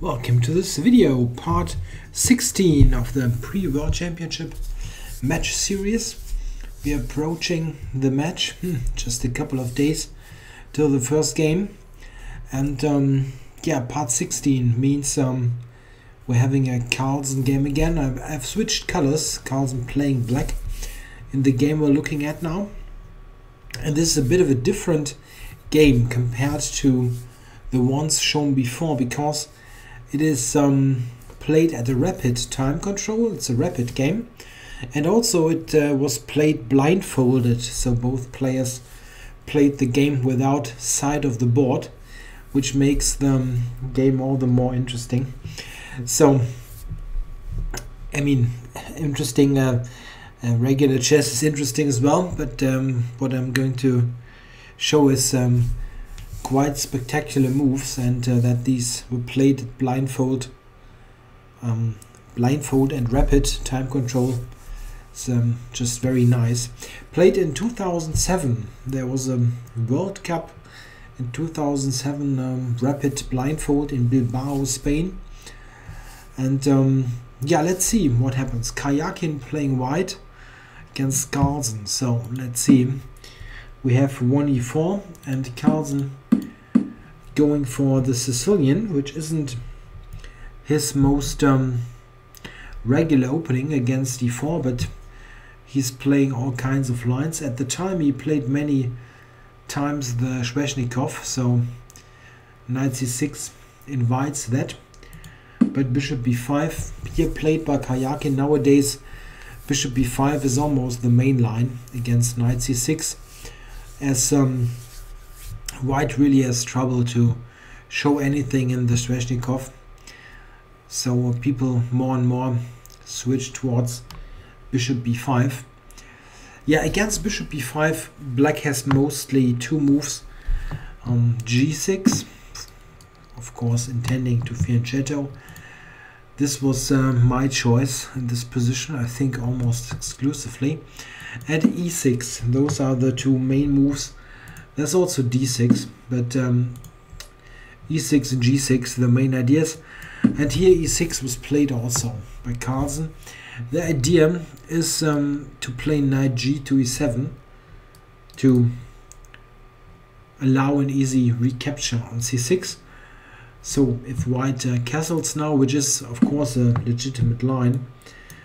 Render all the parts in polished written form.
Welcome to this video, part 16 of the pre-World Championship match series. We are approaching the match, just a couple of days till the first game. And yeah, part 16 means we're having a Carlsen game again. I've switched colors, Carlsen playing black in the game we're looking at now. And this is a bit of a different game compared to the ones shown before, because it is played at a rapid time control. It's a rapid game, and also it was played blindfolded, so both players played the game without sight of the board, which makes the game all the more interesting. So I mean, interesting. Regular chess is interesting as well, but what I'm going to show is quite spectacular moves, and that these were played at blindfold and rapid time control. It's just very nice. Played in 2007. There was a World Cup in 2007, rapid blindfold in Bilbao, Spain. And yeah, let's see what happens. Karjakin playing white against Carlsen. So let's see. We have 1e4 and Carlsen going for the Sicilian, which isn't his most regular opening against d4, but he's playing all kinds of lines. At the time he played many times the Sveshnikov, so knight c6 invites that. But bishop b5 here played by Karjakin. Nowadays bishop b5 is almost the main line against knight c6, as white really has trouble to show anything in the Sveshnikov, so people more and more switch towards bishop b5. Yeah, against bishop b5 black has mostly two moves. G6, of course intending to fianchetto. This was my choice in this position, I think almost exclusively. And e6, those are the two main moves. There's also d6, but e6 and g6, the main ideas. And here e6 was played also by Carlsen. The idea is to play knight g to e7 to allow an easy recapture on c6. So if white castles now, which is of course a legitimate line,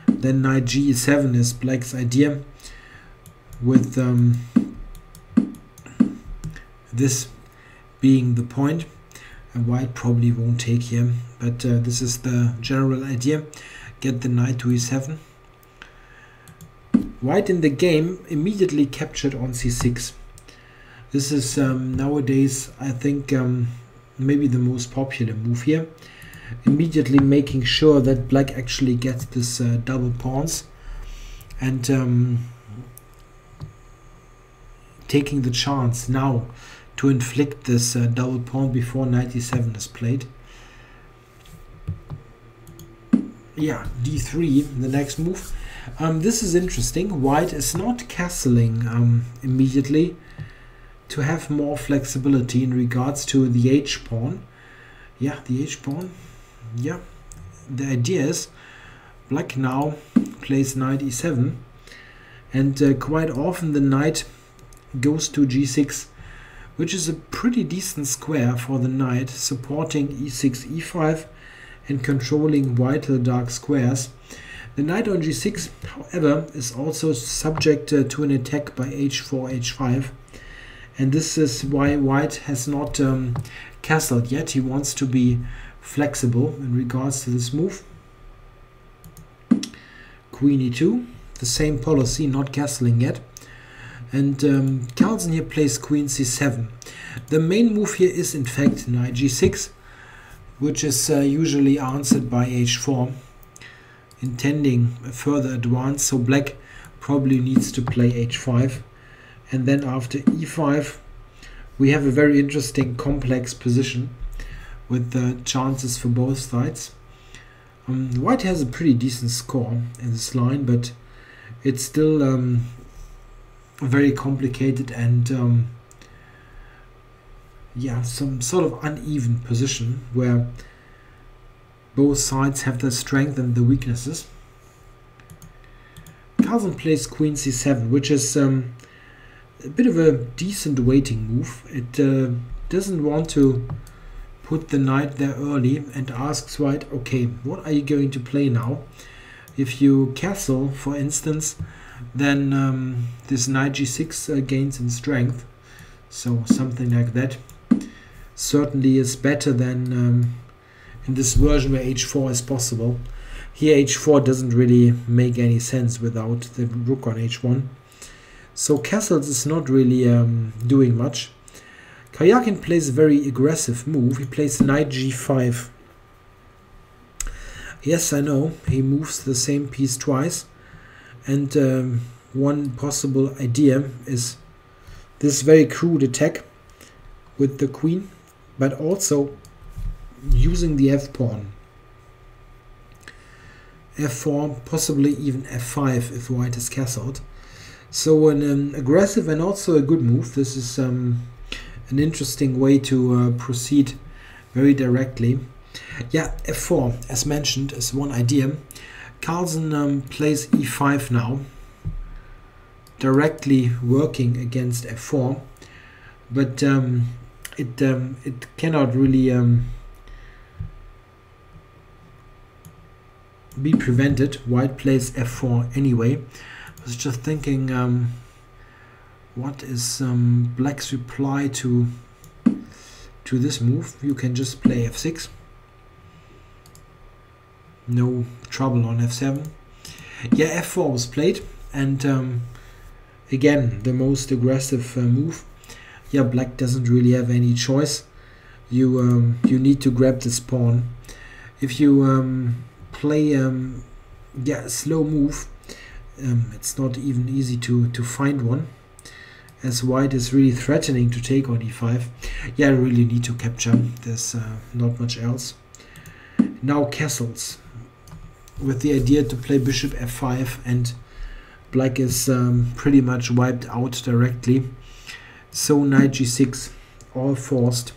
then knight g e7 is black's idea, with this being the point. And white probably won't take here, but this is the general idea. Get the knight to e7. White in the game immediately captured on c6. This is nowadays, I think, maybe the most popular move here. Immediately making sure that black actually gets this double pawns, and taking the chance now to inflict this double pawn before knight e7 is played. Yeah, d3, the next move. This is interesting. White is not castling immediately to have more flexibility in regards to the h-pawn. Yeah, the h-pawn. Yeah, the idea is black now plays knight e7, and quite often the knight goes to g6, which is a pretty decent square for the knight, supporting e6, e5 and controlling vital dark squares. The knight on g6, however, is also subject to an attack by h4, h5, and this is why white has not castled yet. He wants to be flexible in regards to this move. Queen e2, the same policy, not castling yet. And Carlsen here plays queen c7. The main move here is in fact knight g6, which is usually answered by h4, intending a further advance. So black probably needs to play h5, and then after e5 we have a very interesting complex position with chances for both sides. White has a pretty decent score in this line, but it's still very complicated and yeah, some sort of uneven position where Both sides have the strength and the weaknesses. Carlsen plays queen c7, which is a bit of a decent waiting move. It doesn't want to put the knight there early and asks white, okay, what are you going to play now? If you castle, for instance, then this knight g6 gains in strength. So something like that certainly is better than in this version where h4 is possible. Here h4 doesn't really make any sense without the rook on h1. So castles is not really doing much. Karjakin plays a very aggressive move. He plays knight g5. Yes, I know, he moves the same piece twice. And one possible idea is this very crude attack with the queen, but also using the f-pawn. f4, possibly even f5 if white is castled. So an aggressive and also a good move. This is an interesting way to proceed very directly. Yeah, f4, as mentioned, is one idea. Carlsen plays e5 now, directly working against f4, but it cannot really be prevented. White plays f4 anyway. I was just thinking, what is black's reply to this move? You can just play f6. No trouble on f7. Yeah, f4 was played, and again, the most aggressive move. Yeah, black doesn't really have any choice. You need to grab this pawn. If you play yeah, a slow move, it's not even easy to find one, as white is really threatening to take on e5. Yeah, I really need to capture. There's not much else. Now castles, with the idea to play bishop f5, and black is pretty much wiped out directly. So knight g6, all forced.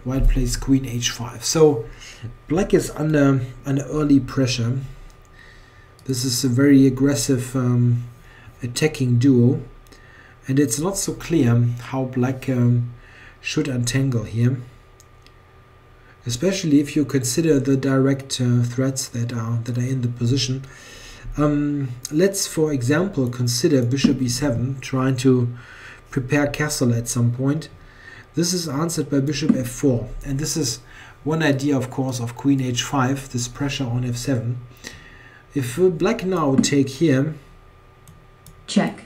White plays queen h5. So black is under an early pressure. This is a very aggressive attacking duo, and it's not so clear how black should untangle here, especially if you consider the direct threats that are in the position. Let's, for example, consider bishop e7, trying to prepare castle at some point. This is answered by bishop f4, and this is one idea, of course, of queen h5, this pressure on f7. If black now take here, check,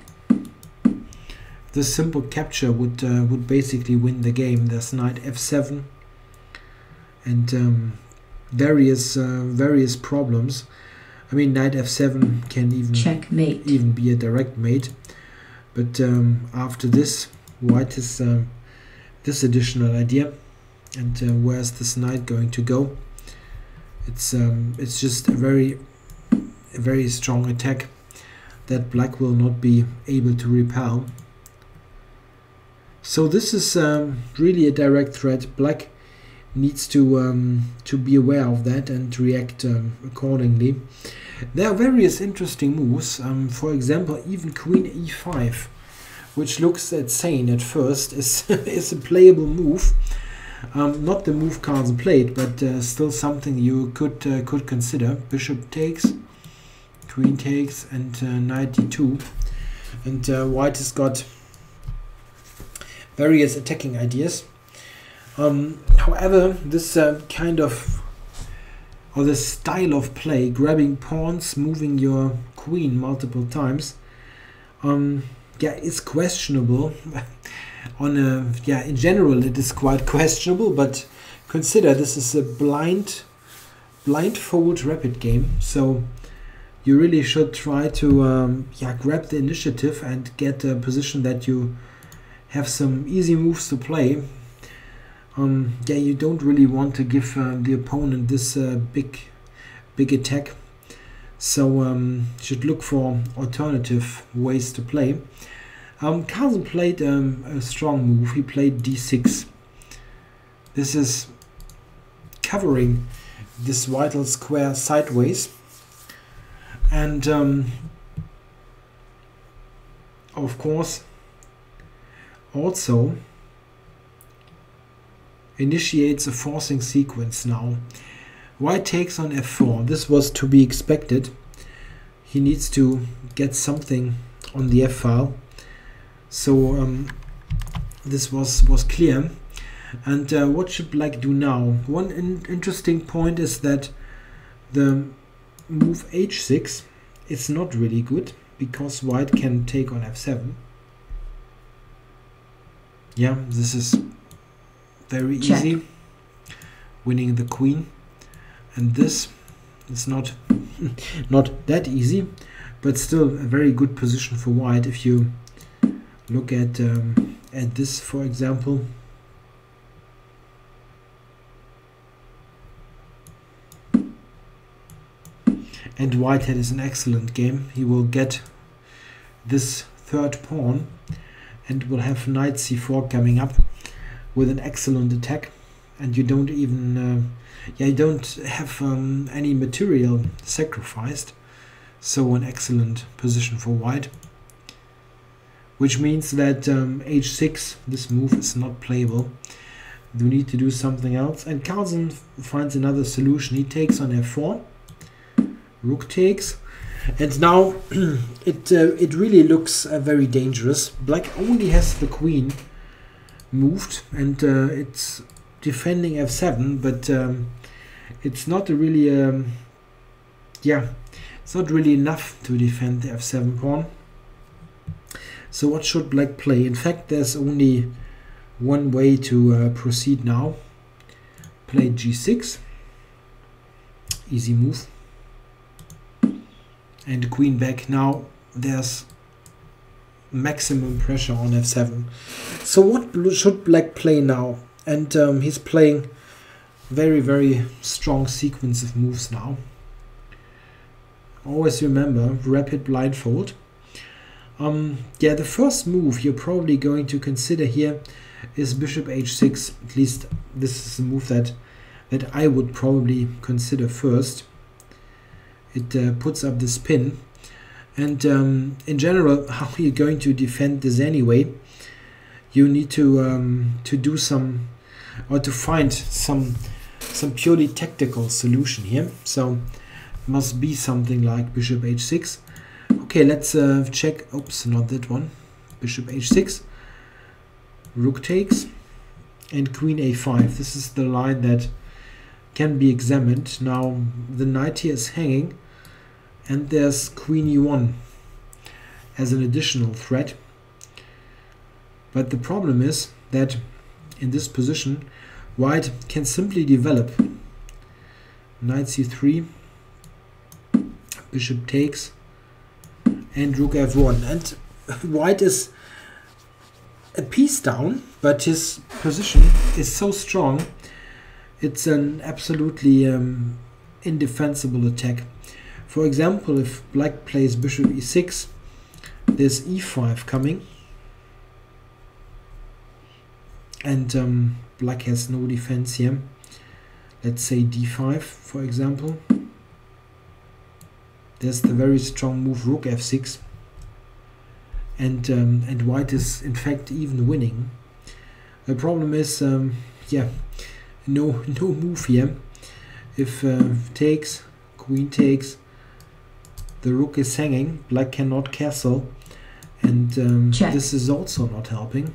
the simple capture would basically win the game. There's knight f7 and various problems. I mean, knight f7 can even be a direct mate, but after this, white has this additional idea, and where's this knight going to go? It's just a very strong attack that black will not be able to repel. So this is really a direct threat. Black needs to be aware of that and react accordingly. There are various interesting moves. For example, even queen e5, which looks insane at first, is a playable move. Not the move Carlsen played, but still something you could consider. Bishop takes, queen takes, and knight d2. And white has got various attacking ideas. However, this kind of, or this style of play, grabbing pawns, moving your queen multiple times, yeah, it's questionable. In general, it is quite questionable. But consider this is a blindfold rapid game, so you really should try to grab the initiative and get a position that you have some easy moves to play. You don't really want to give the opponent this big attack, so should look for alternative ways to play. Carlsen played a strong move. He played d6. This is covering this vital square sideways, and of course also initiates a forcing sequence now. White takes on f4. This was to be expected. He needs to get something on the f file. So this was clear. And what should Black do now? One interesting point is that the move h6 is not really good, because White can take on f7. Yeah, this is very easy, winning the queen. And this is not that easy, but still a very good position for White. If you look at this, for example, and Whitehead is an excellent game. He will get this third pawn and will have knight c4 coming up with an excellent attack, and you don't even you don't have any material sacrificed, so an excellent position for White, which means that h6, this move is not playable. You need to do something else, and Carlsen finds another solution. He takes on f4, rook takes, and now it really looks very dangerous. Black only has the queen moved, and it's defending f7, but it's not really it's not really enough to defend the f7 pawn. So what should Black play? In fact, there's only one way to proceed now. Play g6, easy move, and queen back. Now there's maximum pressure on f7. So what should Black play now? And he's playing very strong sequence of moves now. Always remember, rapid blindfold. Yeah, the first move you're probably going to consider here is bishop h6. At least this is the move that I would probably consider first. It puts up this pin, and in general, how are you going to defend this anyway? You need to do some, or to find some purely tactical solution here. So it must be something like bishop h6. Okay, let's check. Oops, not that one. Bishop h6, rook takes, and queen a5. This is the line that can be examined. Now the knight here is hanging, and there's queen e1 as an additional threat. But the problem is that in this position, White can simply develop knight c3, bishop takes, and rook f1. And White is a piece down, but his position is so strong, it's an absolutely indefensible attack. For example, if Black plays bishop e6, there's e5 coming, and Black has no defense here. Let's say d5, for example. There's the very strong move rook f6, and White is in fact even winning. The problem is, yeah, no move here. If takes, queen takes, the rook is hanging. Black cannot castle, and this is also not helping.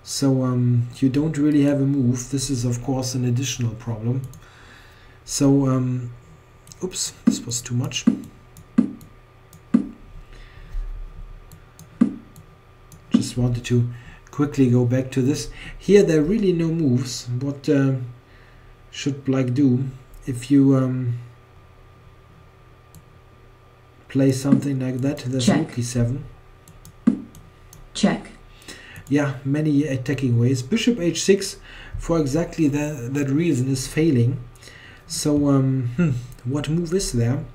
So you don't really have a move. This is of course an additional problem. So oops, this was too much. Just wanted to quickly go back to this. Here there are really no moves. What should Black do? If you play something like that, there's rook e7. Check. Yeah, many attacking ways. Bishop h6 for exactly that reason is failing. So what move is there?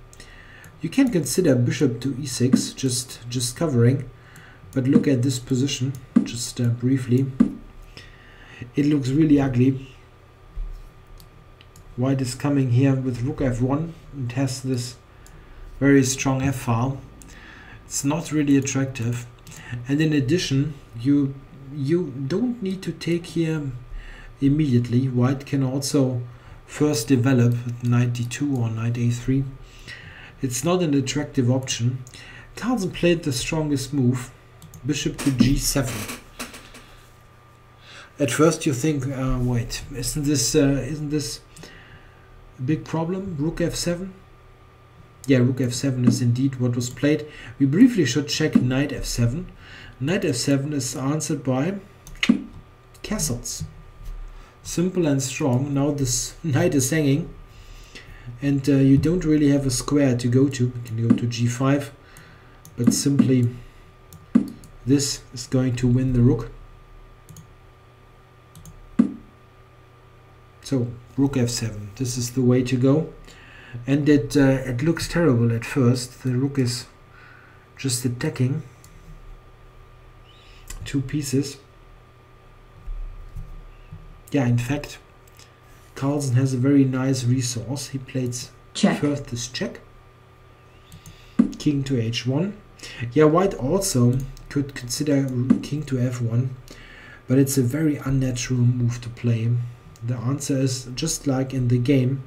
You can consider bishop to e6, just covering, but look at this position just briefly. It looks really ugly. White is coming here with rook f1 and has this very strong f file. It's not really attractive, and in addition you don't need to take here immediately. White can also first develop with knight d2 or knight a3. It's not an attractive option. Carlsen played the strongest move, bishop to g7. At first you think, wait, isn't this a big problem? Rook f7? Yeah, rook f7 is indeed what was played. We briefly should check knight f7. Knight f7 is answered by castles. Simple and strong. Now this knight is hanging, and you don't really have a square to go to. You can go to g5, but simply this is going to win the rook. So rook f7, this is the way to go, and it looks terrible at first. The rook is just attacking two pieces. Yeah, in fact, Carlsen has a very nice resource. He plays first this check, king to h1. Yeah, white also could consider king to f1, but it's a very unnatural move to play. The answer is just like in the game,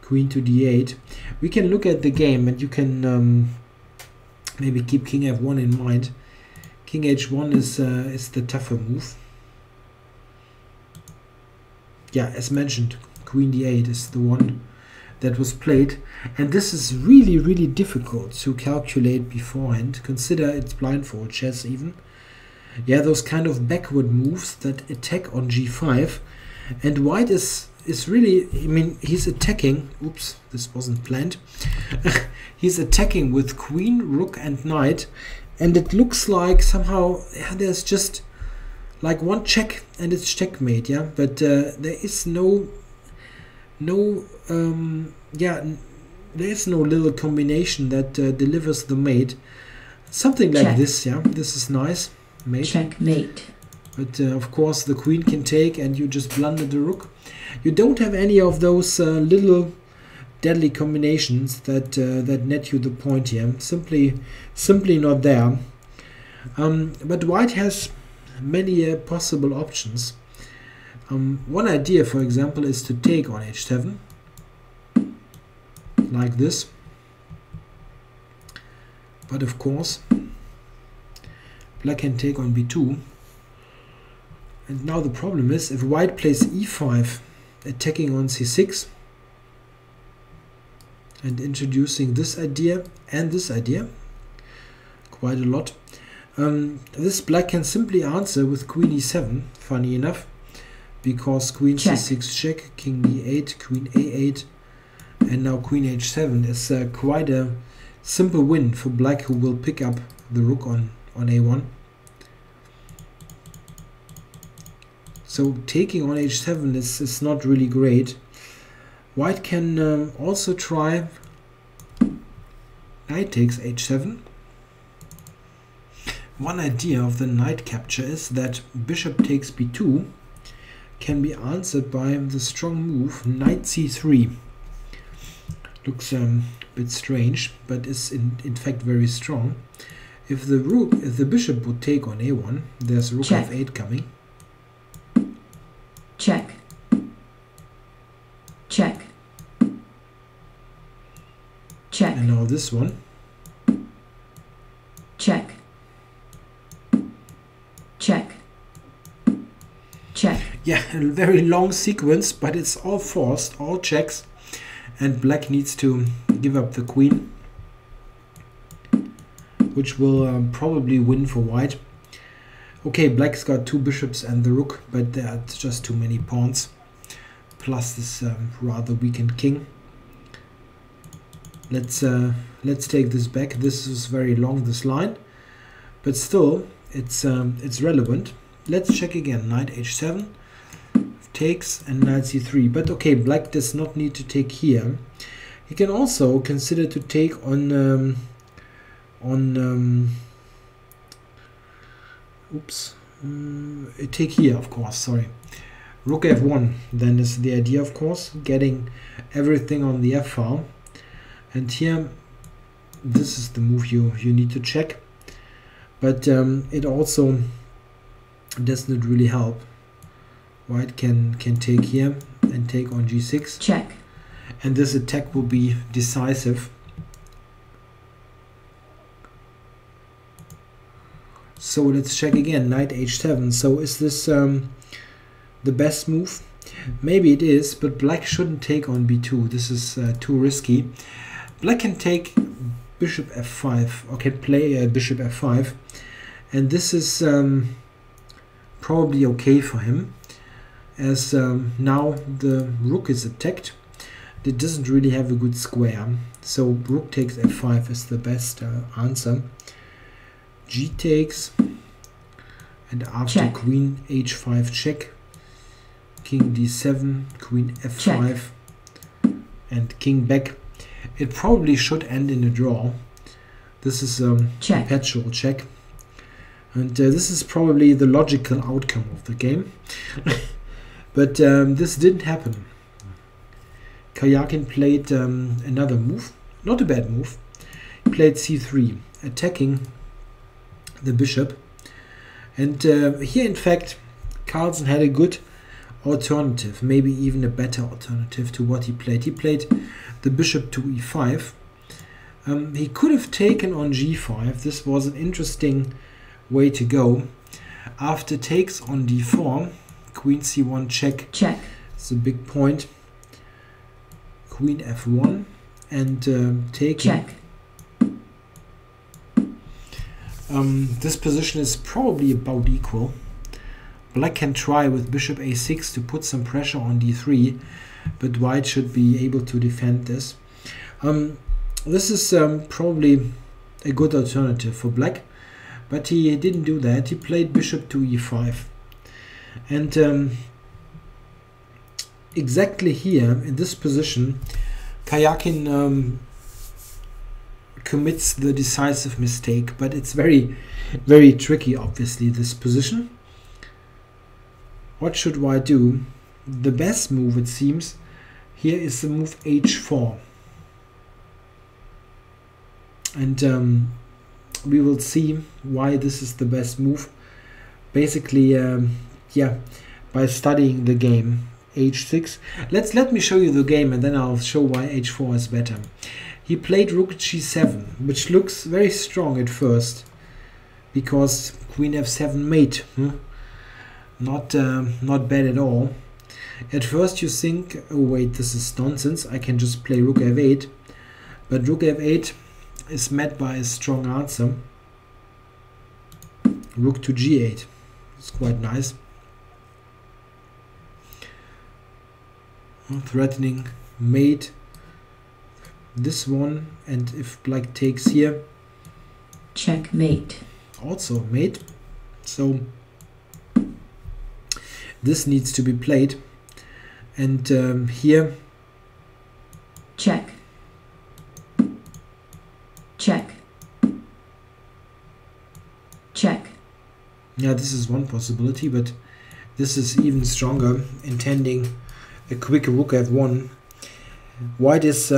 queen to d8. We can look at the game, and you can maybe keep king f1 in mind. King h1 is the tougher move. Yeah, as mentioned, queen d8 is the one that was played, and this is really, really difficult to calculate beforehand. Consider it's blindfold chess even. Yeah, those kind of backward moves that attack on g5, and white is really, I mean, he's attacking. Oops, this wasn't planned. He's attacking with queen, rook, and knight, and it looks like somehow there's just like one check and it's checkmate. Yeah, but there is no there is no little combination that delivers the mate. Something like Check. this. Yeah, this is nice. Mate. Checkmate. But of course the queen can take, and you just blunder the rook. You don't have any of those little deadly combinations that that net you the point here. Simply not there. But white has many possible options. One idea, for example, is to take on h7 like this. But of course, black can take on b2. And now the problem is, if white plays e5, attacking on c6, and introducing this idea and this idea quite a lot, this black can simply answer with queen e7, funny enough, because queen c6 check, king d8, queen a8, and now queen h7 is quite a simple win for black, who will pick up the rook on a1. So taking on h7 is not really great. White can also try knight takes h7. One idea of the knight capture is that bishop takes b2 can be answered by the strong move knight c3. Looks a bit strange, but is in fact very strong. If the bishop would take on a1, there's rook Check. f8 coming. Check. Check. Check. And now this one. Check. Check. Check. Yeah, a very long sequence, but it's all forced, all checks, and black needs to give up the queen, which will probably win for white. Okay, black's got two bishops and the rook, but that's just too many pawns, plus this rather weakened king. Let's take this back. This is very long, this line, but still it's relevant. Let's check again. Knight h7 takes and knight c3. But okay, black does not need to take here. He can also consider to take on take here, of course. Sorry, Rook f1 then is the idea, of course, getting everything on the f file. And here, this is the move you need to check. But it also does not really help. White can take here and take on g6. Check. And this attack will be decisive. So let's check again, knight h7. So is this the best move? Maybe it is, but black shouldn't take on b2. This is too risky. Black can take bishop f5, or can play bishop f5. And this is probably okay for him, as now the rook is attacked. It doesn't really have a good square. So rook takes f5 is the best answer. G takes, and after check. queen h5 check, king d7, queen f5, check. And king back. It probably should end in a draw. This is a perpetual check, and this is probably the logical outcome of the game. But this didn't happen. Karjakin played another move, not a bad move. He played c3, attacking the bishop, and here in fact Carlsen had a good alternative, maybe even a better alternative to what he played. He played the bishop to e5. He could have taken on g5. This was an interesting way to go. After takes on d4, queen c1 check. Check. It's a big point. Queen f1 and taking. Check. This position is probably about equal. Black can try with bishop a6 to put some pressure on d3, but white should be able to defend this. This is probably a good alternative for black, but he didn't do that. He played bishop to e5. And exactly here, in this position, Karjakin commits the decisive mistake, but it's very, very tricky, obviously, this position. What should white do? The best move, it seems, here is the move h4. And we will see why this is the best move. Basically, yeah, by studying the game. h6. Let me show you the game, and then I'll show why h4 is better. He played rook g7, which looks very strong at first, because queen f7 mate. Not bad at all. At first you think, oh wait, this is nonsense, I can just play rook f8. But rook f8 is met by a strong answer. Rook to g8. It's quite nice. Threatening mate. This one, and if black takes here, checkmate. Also mate. So this needs to be played, and here check, check, check. Yeah, this is one possibility, but this is even stronger, intending a quick rook f1. White is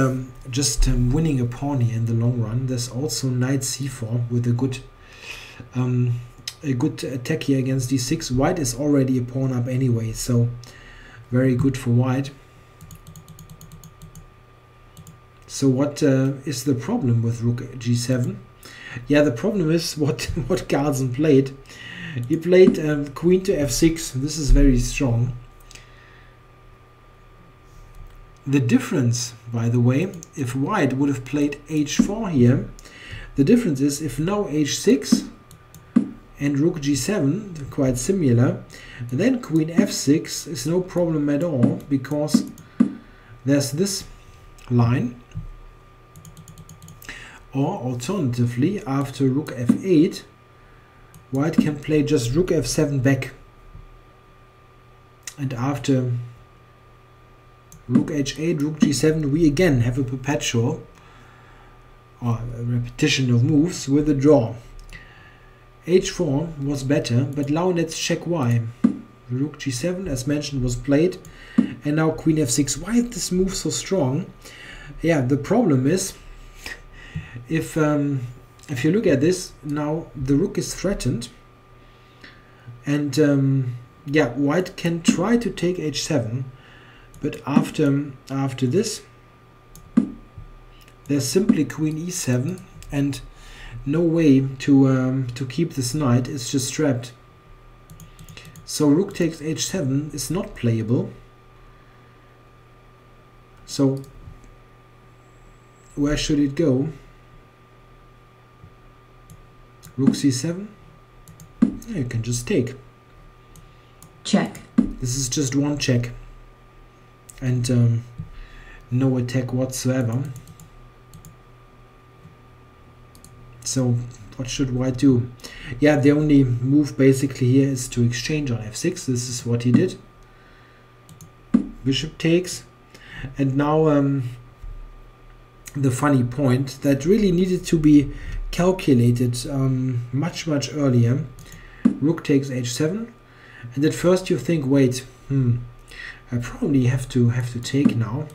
just winning a pawn here in the long run. There's also knight c4 with a good attack here against d6. White is already a pawn up anyway, so very good for white. So what is the problem with rook g7? Yeah, the problem is what Carlsen played. He played queen to f6. This is very strong. The difference, by the way, if white would have played h4 here, the difference is if now h6 and rook g7, quite similar, then queen f6 is no problem at all, because there's this line. Or alternatively, after rook f8, white can play just rook f7 back. And after rook h8, rook g7, we again have a perpetual, or a repetition of moves with a draw. h4 was better, but now let's check why. Rook g7, as mentioned, was played, and now queen f6. Why is this move so strong? Yeah, the problem is, if you look at this, now the rook is threatened, and yeah, white can try to take h7, but after this, there's simply queen e7, and no way to keep this knight. It's just trapped. So rook takes h7 is not playable. So where should it go? Rook c7. Yeah, you can just take. Check. This is just one check, and no attack whatsoever. So what should white do? Yeah, the only move basically here is to exchange on f6. This is what he did. Bishop takes, and now the funny point that really needed to be calculated much earlier. Rook takes h7, and at first you think, wait, I probably have to take now,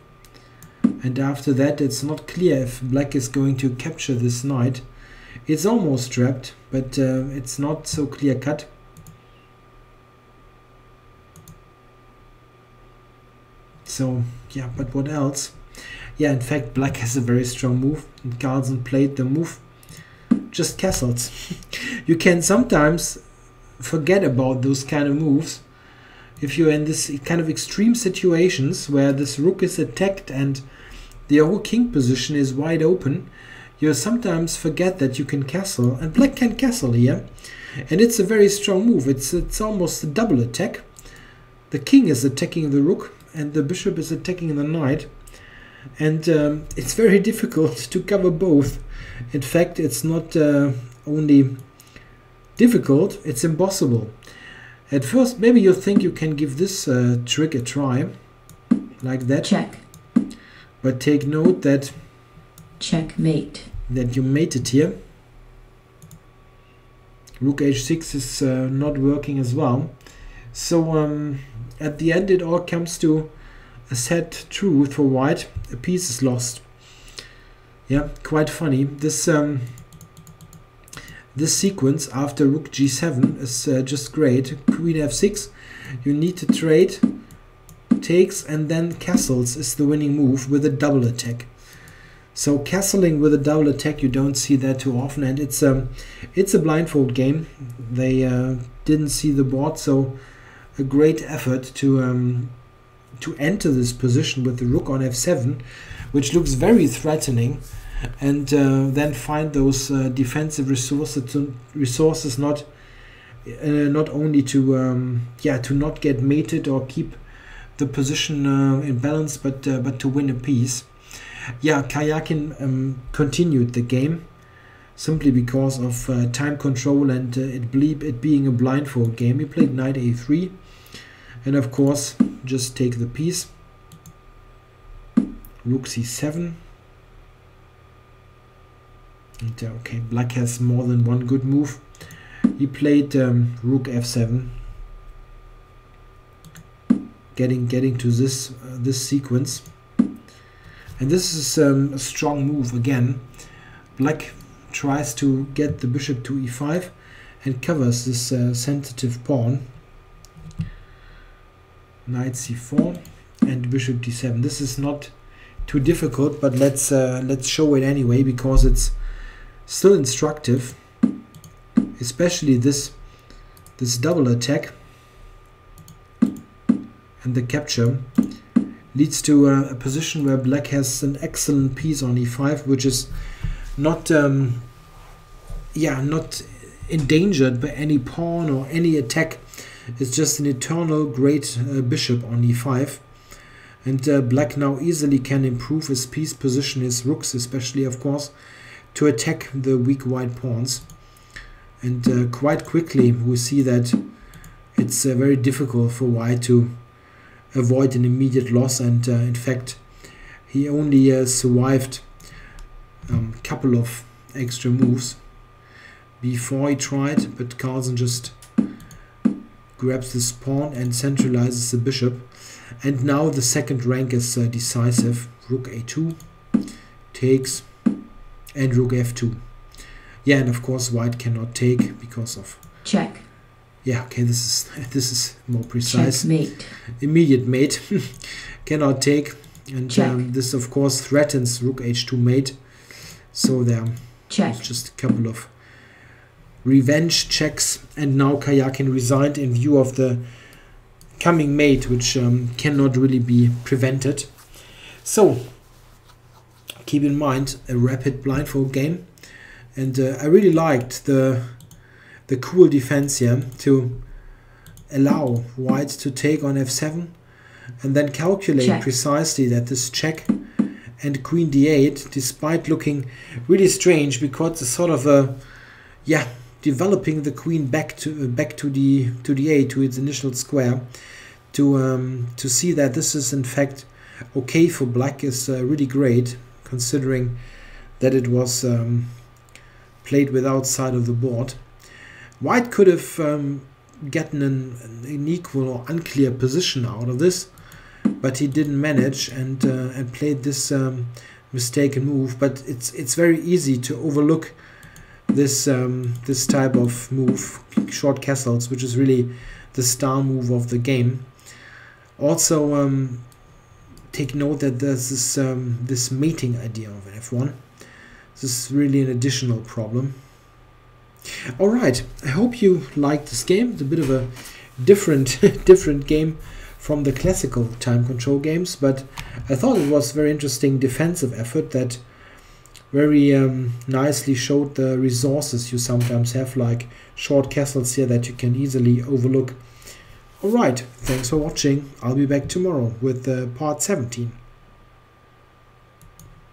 and after that it's not clear if black is going to capture this knight. It's almost trapped, but it's not so clear cut. So yeah, but what else? Yeah, in fact, black has a very strong move, and Carlsen played the move, just castles. You can sometimes forget about those kind of moves if you're in this kind of extreme situations where this rook is attacked and the whole king position is wide open. You sometimes forget that you can castle, and black can castle here, and it's a very strong move. It's almost a double attack. The king is attacking the rook, and the bishop is attacking the knight, and it's very difficult to cover both. In fact, it's not only difficult, it's impossible. At first, maybe you think you can give this trick a try, like that. Check. But take note that checkmate. You mated here. Rook h6 is not working as well. So at the end, it all comes to a sad truth for white. A piece is lost. Yeah, quite funny. This this sequence after rook g7 is just great. Queen f6. You need to trade. Takes and then castles is the winning move with a double attack. So castling with a double attack, you don't see that too often, and it's a blindfold game. They didn't see the board, so a great effort to enter this position with the rook on f7, which looks very threatening, and then find those defensive resources not only to not get mated or keep the position in balance, but to win a piece. Yeah, Karjakin continued the game simply because of time control and it being a blindfold game. He played knight a3, and of course just take the piece. Rook c7. And, okay, black has more than one good move. He played rook f7, getting to this sequence. And this is a strong move again. Black tries to get the bishop to e5 and covers this sensitive pawn. Knight c4 and bishop d7. This is not too difficult, but let's show it anyway because it's still instructive. Especially this double attack and the capture leads to a position where black has an excellent piece on e5, which is not not endangered by any pawn or any attack. It's just an eternal great bishop on e5, and black now easily can improve his piece position, his rooks especially, of course, to attack the weak white pawns. And quite quickly we see that it's very difficult for white to avoid an immediate loss, and in fact he only survived a couple of extra moves before he tried, but Carlsen just grabs this pawn and centralizes the bishop. And now the second rank is decisive. Rook a2 takes, and rook f2. Yeah, and of course white cannot take because of check. Yeah, okay, this is more precise. Checkmate. Immediate mate. Cannot take, and this of course threatens rook h2 mate. So there check. Just a couple of revenge checks, and now Karjakin resigned in view of the coming mate, which cannot really be prevented. So keep in mind, a rapid blindfold game, and I really liked the cool defense here to allow white to take on f7 and then calculate precisely that this check and queen d8, despite looking really strange because it's sort of a developing the queen back to the a to its initial square, to see that this is in fact okay for black is really great, considering that it was played without side of the board. White could have gotten an equal or unclear position out of this, but he didn't manage, and played this mistaken move. But it's very easy to overlook this this type of move, short castles, which is really the star move of the game. Also, take note that there's this mating idea of f1. This is really an additional problem. Alright, I hope you liked this game. It's a bit of a different game from the classical time control games, but I thought it was very interesting defensive effort that very nicely showed the resources you sometimes have, like short castles here that you can easily overlook. Alright, thanks for watching. I'll be back tomorrow with part 17.